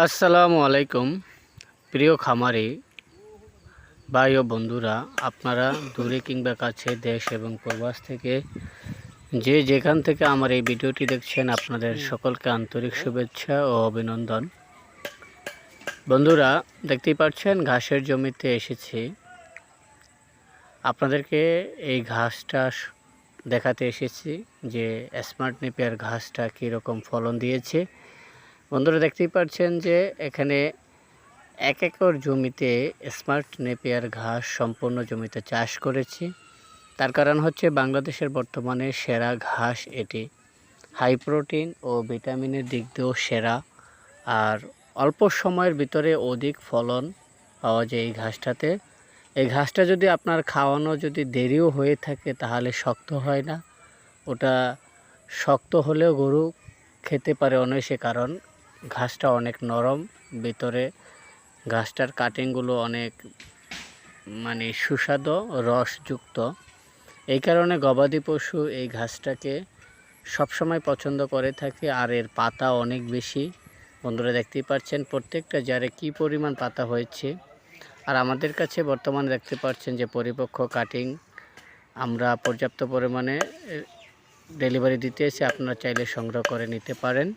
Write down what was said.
আসসালামু আলাইকুম প্রিয় খামারি ভাই ও বন্ধুরা, আপনারা দূরে কিংবা কাছে দেশ এবং প্রবাস থেকে যে যেখান থেকে আমার এই ভিডিওটি দেখছেন, আপনাদের সকলকে আন্তরিক শুভেচ্ছা ও অভিনন্দন। বন্ধুরা, দেখতেই পাচ্ছেন ঘাসের জমিতে এসেছি। আপনাদেরকে এই ঘাসটা দেখাতে এসেছি যে স্মার্ট নেপিয়ার ঘাসটা কীরকম ফলন দিয়েছে। বন্ধুরা, দেখতেই পাচ্ছেন যে এখানে 1 একর জমিতে স্মার্ট নেপিয়ার ঘাস সম্পূর্ণ জমিতে চাষ করেছি। তার কারণ হচ্ছে বাংলাদেশের বর্তমানে সেরা ঘাস এটি। হাই প্রোটিন ও ভিটামিনের দিক দিয়েও সেরা, আর অল্প সময়ের ভিতরে অধিক ফলন পাওয়া যায় এই ঘাসটাতে। এই ঘাসটা যদি আপনার খাওয়ানো যদি দেরিও হয়ে থাকে তাহলে শক্ত হয় না। ওটা শক্ত হলেও গরু খেতে পারে অনায়াসে, কারণ ঘাসটা অনেক নরম, ভিতরে ঘাসটার কাটিংগুলো অনেক সুস্বাদু রসযুক্ত। এই কারণে গবাদি পশু এই ঘাসটাকে সবসময় পছন্দ করে থাকে। আর এর পাতা অনেক বেশি। বন্ধুরা, দেখতেই পাচ্ছেন প্রত্যেকটা জারে কি পরিমাণ পাতা হয়েছে। আর আমাদের কাছে বর্তমানে দেখতে পাচ্ছেন যে পরিপক্ক কাটিং আমরা পর্যাপ্ত পরিমাণে ডেলিভারি দিতে এসে আপনারা চাইলে সংগ্রহ করে নিতে পারেন।